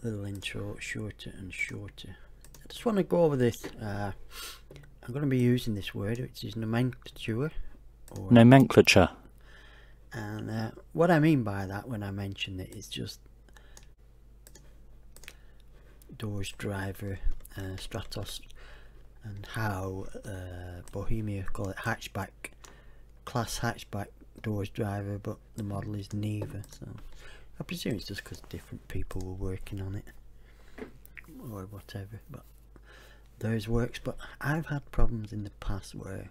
little intro shorter and shorter. I just want to go over this. I'm going to be using this word, which is nomenclature. Nomenclature. And what I mean by that when I mention it is just doors, driver, Stratos, and how Bohemia call it hatchback, class hatchback, doors, driver, but the model is neither. So I presume it's just because different people were working on it or whatever, but theirs works. But I've had problems in the past where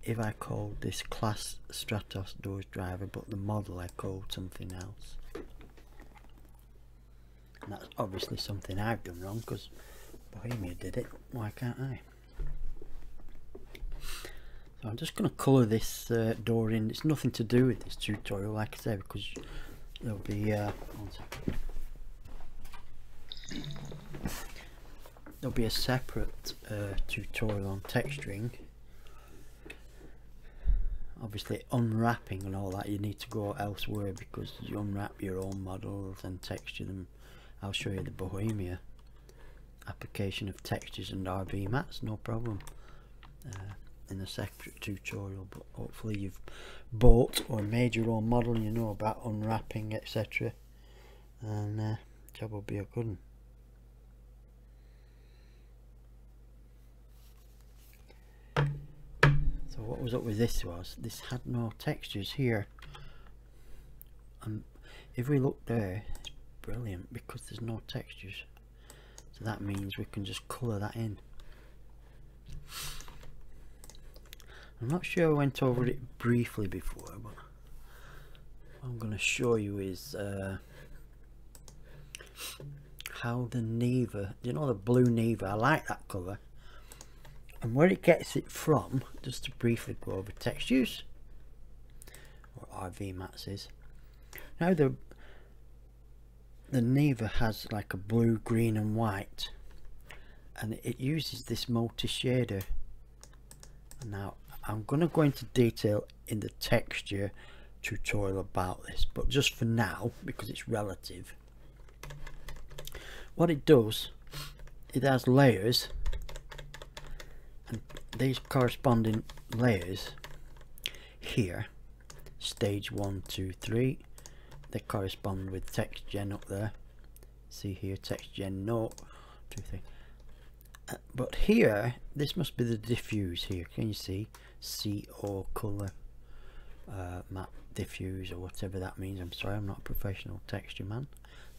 if I called this class Stratos doors driver but the model I called something else, and that's obviously something I've done wrong because Bohemia did it. Why can't I? So I'm just going to colour this door in. It's nothing to do with this tutorial, like I said, because there'll be one second. There'll be a separate tutorial on texturing. Obviously unwrapping and all that, you need to go elsewhere because you unwrap your own models and texture them. I'll show you the Bohemia application of textures and RV mats, no problem, in a separate tutorial. But hopefully you've bought or made your own model and you know about unwrapping, etc., and job will be a good one. So what was up with this was this had no textures here, and if we look there, it's brilliant because there's no textures. So that means we can just colour that in. I'm not sure I went over it briefly before, but what I'm going to show you is how the Neva, you know, the blue Neva, I like that colour, and where it gets it from, just to briefly go over textures, or RV mats is. Now the Neva has like a blue, green and white, and it uses this multi-shader. Now I'm going to go into detail in the texture tutorial about this, but just for now, because it's relative, what it does, it has layers, and these corresponding layers here, stage 1, 2, 3, they correspond with text gen up there. See here, text gen note 2, 3. But here, this must be the diffuse here. Can you see? CO color map diffuse, or whatever that means. I'm sorry, I'm not a professional texture man.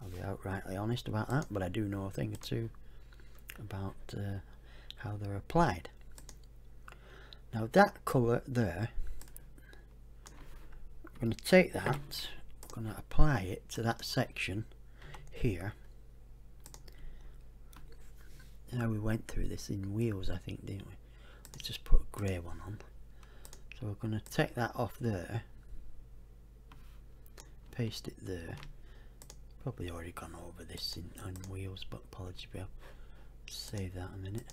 I'll be outrightly honest about that, but I do know a thing or two about how they're applied. Now that color there, I'm going to take that, I'm going to apply it to that section here. Now we went through this in wheels, I think, didn't we? Let's just put a grey one on. So we're going to take that off there, paste it there. Probably already gone over this on wheels, but apologies, Bill. Save that a minute.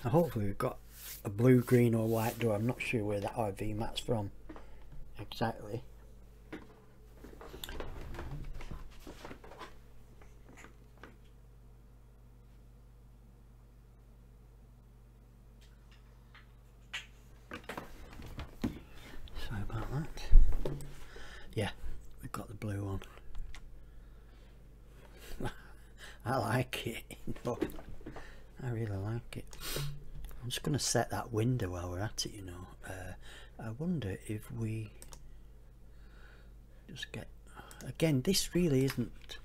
Now hopefully we've got a blue, green or white door. I'm not sure where that RV mat's from exactly. Sorry about that. Yeah, we've got the blue one. I like it. I really like it. I'm just going to set that window while we're at it, you know. I wonder if we just get, again, this really isn't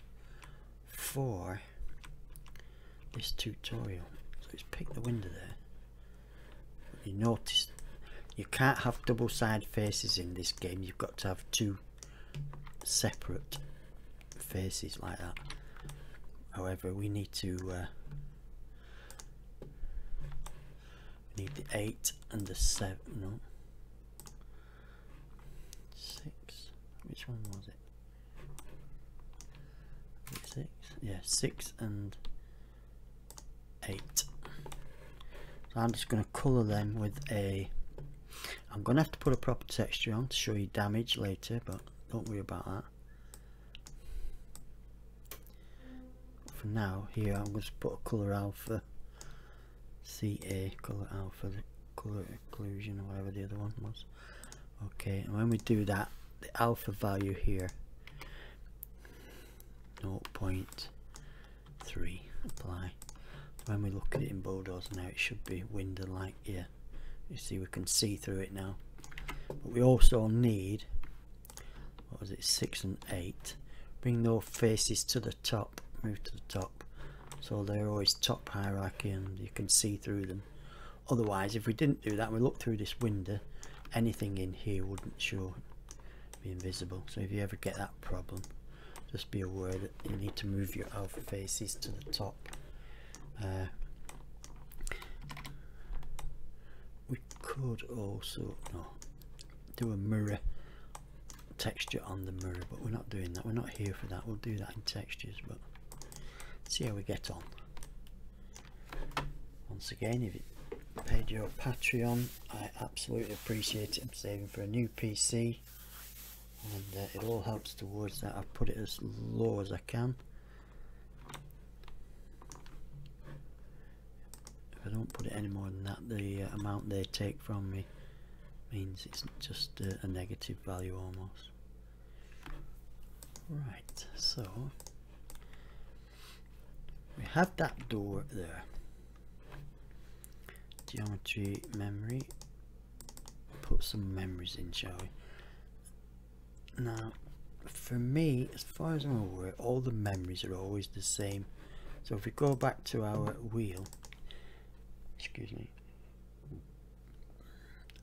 for this tutorial. So let's pick the window there. You notice you can't have double side faces in this game. You've got to have two separate faces like that. However, we need to need the 8 and the 7, no, 6, which one was it? 6, yeah, 6 and 8. So I'm just going to colour them with a, I'm going to have to put a proper texture on to show you damage later, but don't worry about that. For now, here I'm going to put a colour alpha, CA, colour alpha, the colour occlusion, or whatever the other one was. Okay, and when we do that, the alpha value here, 0.3, apply. When we look at it in Bulldozer now, it should be window like, yeah, you see we can see through it now. But we also need, what was it, 6 and 8, bring those faces to the top, move to the top, so they're always top hierarchy and you can see through them. Otherwise, if we didn't do that, we look through this window, anything in here wouldn't show, be invisible. So if you ever get that problem, just be aware that you need to move your alpha faces to the top. We could also do a mirror texture on the mirror, but we're not doing that. We're not here for that. We'll do that in textures, but see how we get on. Once again, if you paid your Patreon, I absolutely appreciate it. I'm saving for a new PC, and it all helps towards that. I've put it as low as I can. If I don't put it any more than that, the amount they take from me means it's just a negative value almost. Right, so we have that door there. Geometry, memory, put some memories in, shall we? Now for me, as far as I'm aware, all the memories are always the same. So if we go back to our wheel, excuse me,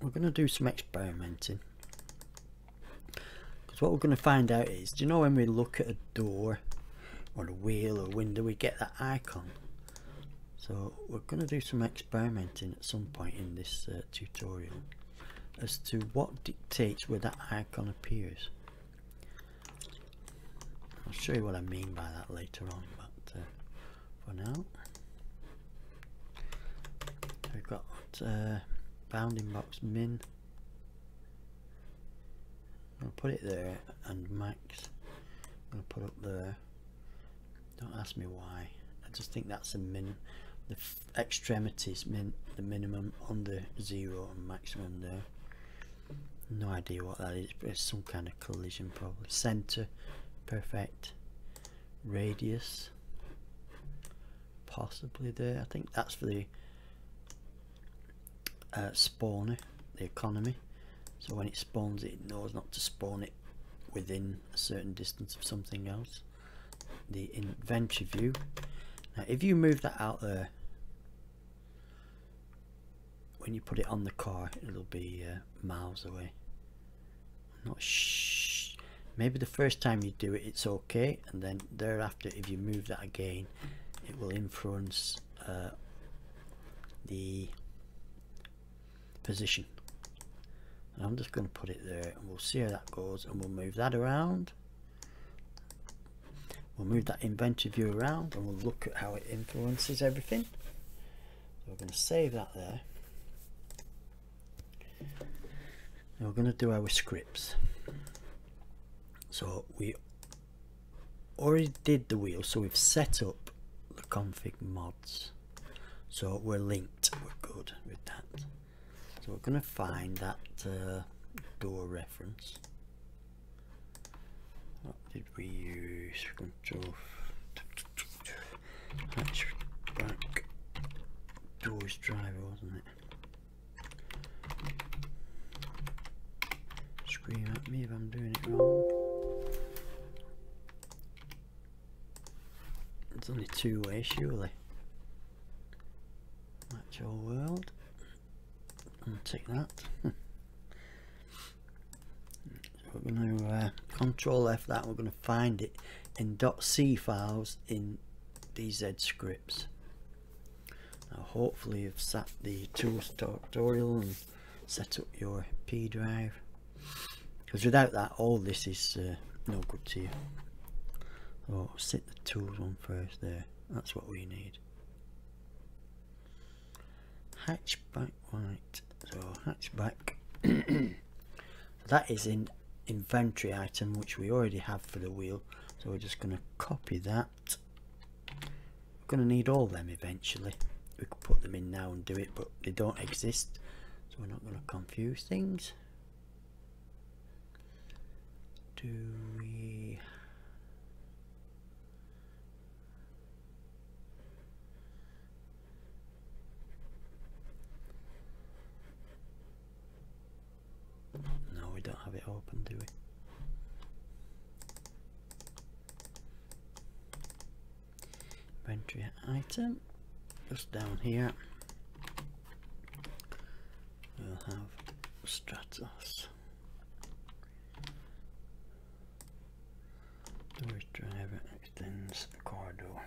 we're going to do some experimenting, because what we're going to find out is, do you know when we look at a door or a wheel or window, we get that icon? So we're going to do some experimenting at some point in this tutorial as to what dictates where that icon appears. I'll show you what I mean by that later on, but for now we've got bounding box min. I'm going to put it there, and max I'm going to put up there. Don't ask me why, I just think that's a min. The extremities the minimum under 0 and maximum there. No idea what that is, but it's some kind of collision probably. Center, perfect. Radius, possibly there. I think that's for the spawner, the economy. So when it spawns, it knows not to spawn it within a certain distance of something else. The inventory view. Now if you move that out there, when you put it on the car, it'll be miles away. Not maybe the first time you do it, it's okay, and then thereafter, if you move that again, it will influence the position. And I'm just going to put it there, and we'll see how that goes, and we'll move that around. We'll move that inventory view around, and we'll look at how it influences everything. So we're going to save that there. Now we're going to do our scripts. So we already did the wheel, so we've set up the config mods, so we're linked, we're good with that. So we're going to find that door reference. What did we use? Control hatchback doors driver, wasn't it? Scream at me if I'm doing it wrong. It's only two ways, surely. Match all world. I'll take that. So we're going to Control F that. We're going to find it in .c files in DayZ scripts. Now hopefully you've sat the tools tutorial and set up your P drive, because without that all this is no good to you. So set the tools one first there, that's what we need. hatchback, right, so hatchback. That is in inventory item, which we already have for the wheel, so we're just going to copy that. We're going to need all them eventually. We could put them in now and do it, but they don't exist, so we're not going to confuse things. Do we... No, we don't have it open, do we? Inventory item, just down here we'll have Stratos, storage driver, extends car door.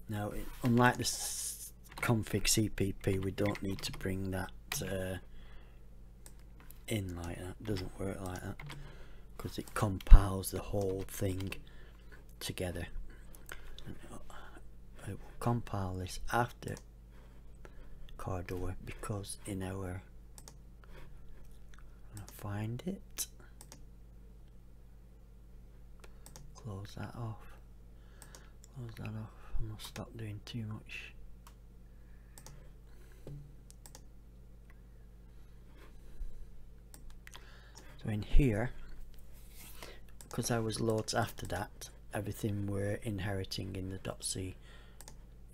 Now, unlike this config CPP, we don't need to bring that in like that. It doesn't work like that because it compiles the whole thing together. I will compile this after car door because in our, I'm gonna find it, close that off, I'm gonna stop doing too much. So in here, because I was loads after that, everything we're inheriting in the .c.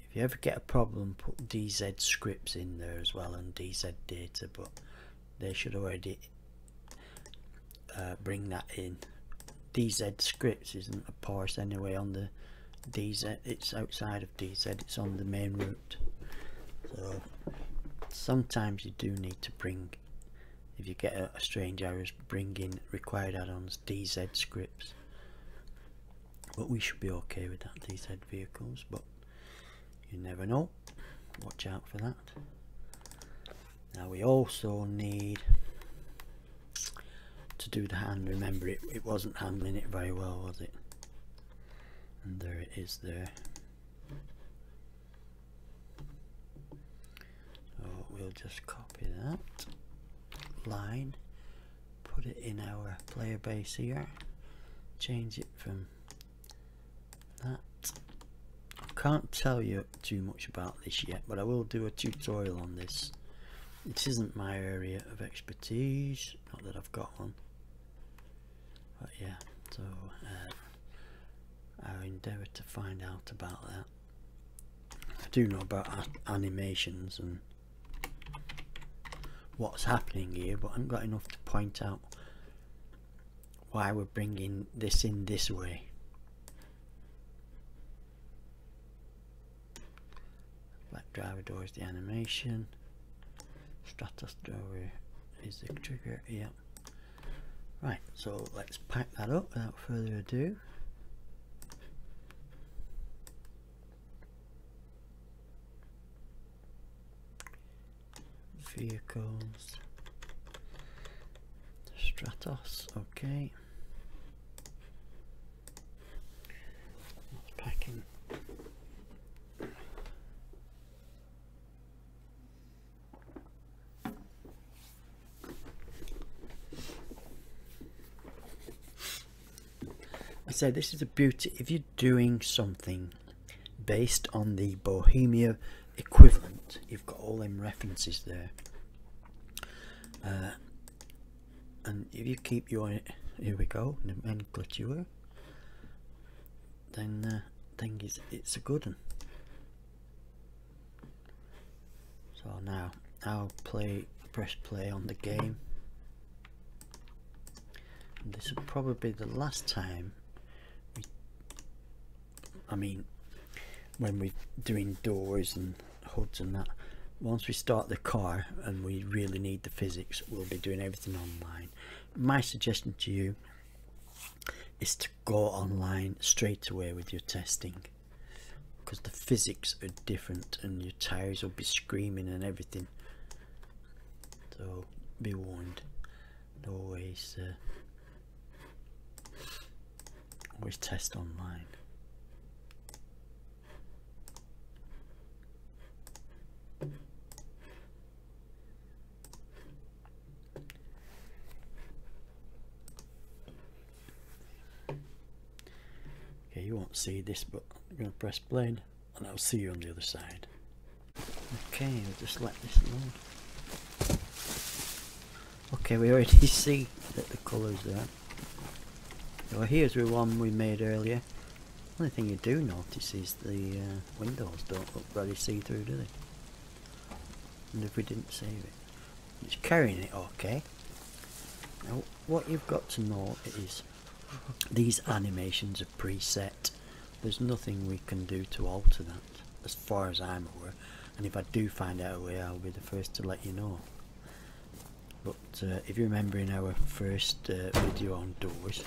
If you ever get a problem, put DayZ scripts in there as well and DayZ data, but they should already bring that in. DayZ scripts isn't a parse anyway on the DayZ, it's outside of DayZ, it's on the main route. So sometimes you do need to bring, if you get a strange error, bring in required add-ons DayZ scripts. But we should be okay with that, DayZ vehicles, but you never know, watch out for that. Now we also need to do the hand. Remember, it wasn't handling it very well, was it? And there it is there. So we'll just copy that line, put it in our player base here, change it from that. I can't tell you too much about this yet, but I will do a tutorial on this. This isn't my area of expertise, not that I've got one, but yeah, so I'll endeavour to find out about that. I do know about animations and what's happening here, but I haven't got enough to point out why we're bringing this in this way. Black driver door is the animation, Stratos driver is the trigger. Yeah, right, so let's pack that up without further ado. Vehicles, Stratos, okay. Packing. I say this is the beauty, if you're doing something based on the Bohemia equivalent, you've got all them references there, and if you keep your, here we go, nomenclature, then thing is, it's a good one. So now I'll press play on the game, and this will probably be the last time when we're doing doors and hoods and that. Once we start the car and we really need the physics, we'll be doing everything online. My suggestion to you is to go online straight away with your testing, because the physics are different and your tires will be screaming and everything. So be warned. Always test online. can't see this, but I'm going to press play and I'll see you on the other side. Okay, we'll just let this load. Okay, we already see that the colours there. So here's the one we made earlier. Only thing you do notice is the windows don't look very see-through, do they? And if we didn't save it. It's carrying it okay. Now what you've got to know is these animations are preset. There's nothing we can do to alter that as far as I'm aware, and if I do find out a way I'll be the first to let you know. But if you remember in our first video on doors,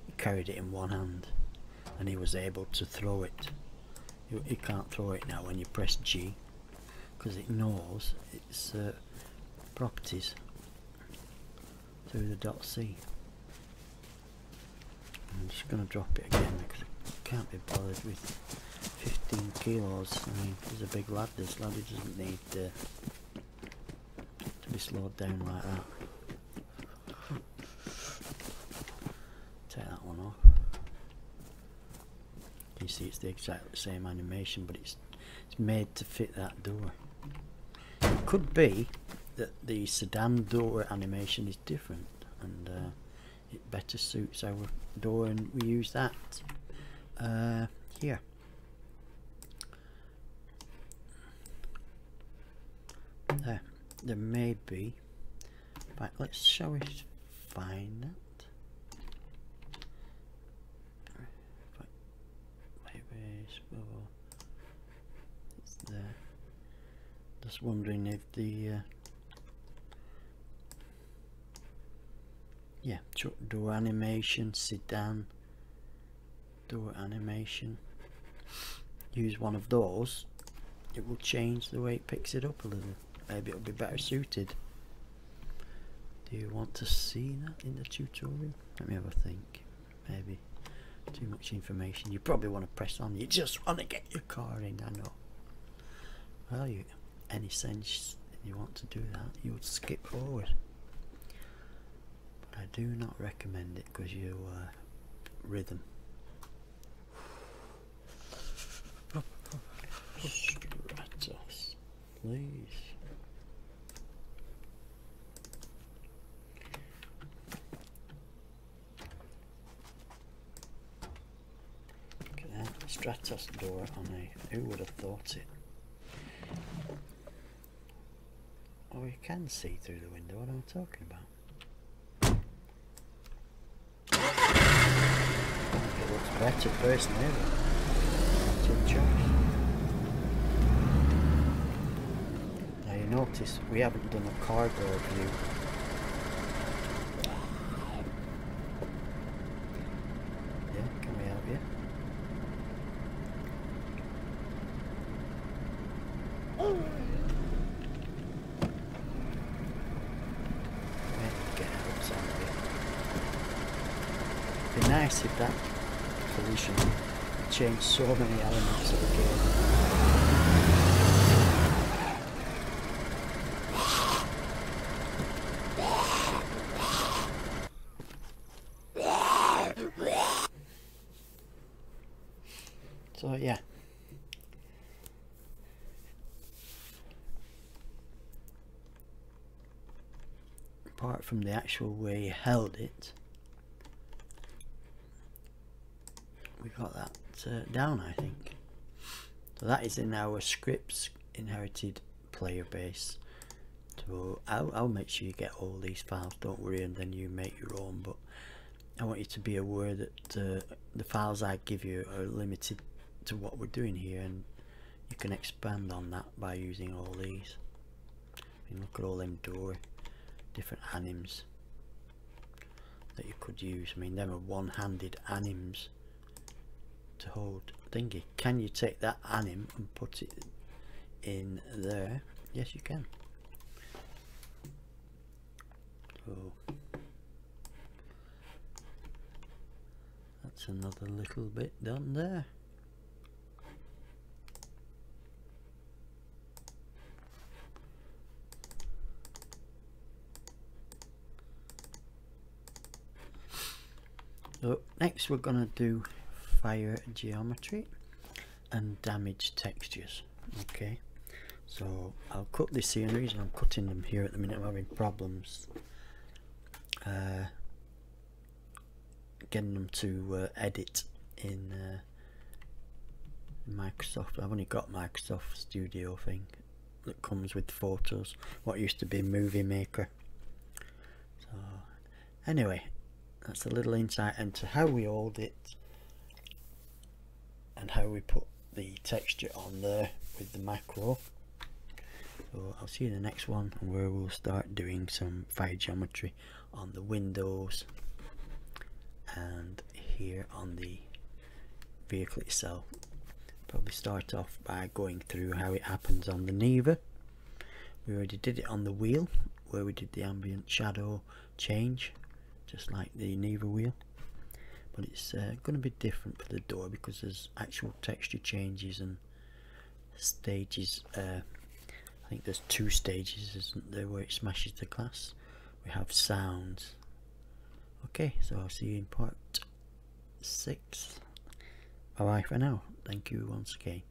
he carried it in one hand and he was able to throw it. You can't throw it now when you press G because it knows its properties through the .c. I'm just going to drop it again because I can't be bothered with 15 kilos. I mean, he's a big lad, this lad. He doesn't need to be slowed down like that. Take that one off. You see it's the exact same animation, but it's made to fit that door. It could be that the sedan door animation is different and it better suits our door, and we use that here. There may be, but let's shall we find that. It's there. Just wondering if the yeah, truck door animation, sedan door animation. Use one of those, it will change the way it picks it up a little. Maybe it'll be better suited. Do you want to see that in the tutorial? Let me have a think. Maybe too much information. You probably want to press on. You just want to get your car in, I know. Well, you any sense you want to do that, you would skip forward. But I do not recommend it because you rhythm. Stratos, please. Look at that Stratos door on a. Who would have thought it? Oh, you can see through the window. What am I talking about? I think it looks better personally, but it's your choice. Now you notice we haven't done a car door view. Yeah, can we help you? It'd be nice if that collision changed so many elements of the game. So yeah. Apart from the actual way you held it, we got that down, I think. So that is in our scripts inherited player base. So I'll make sure you get all these files, don't worry, and then you make your own. But I want you to be aware that the files I give you are limited to what we're doing here, and you can expand on that by using all these. I mean, look at all them door different anims that you could use. I mean, them are one-handed anims to hold thingy. Can you take that anim and put it in there? Yes, you can. So that's another little bit done there. So next we're going to do fire geometry and damage textures. Okay, so I'll cut the sceneries, and I'm cutting them here at the minute. I'm having problems getting them to edit in Microsoft. I've only got Microsoft Studio thing that comes with Photos, what used to be Movie Maker. So anyway, that's a little insight into how we hold it and how we put the texture on there with the macro. So I'll see you in the next one, where we'll start doing some fire geometry on the windows and here on the vehicle itself. Probably start off by going through how it happens on the Neva. We already did it on the wheel, where we did the ambient shadow change, just like the Neva wheel, but it's going to be different for the door because there's actual texture changes and stages. I think there's 2 stages, isn't there, where it smashes the glass. We have sounds. Okay, so I'll see you in part 6. Bye bye for now. Thank you once again.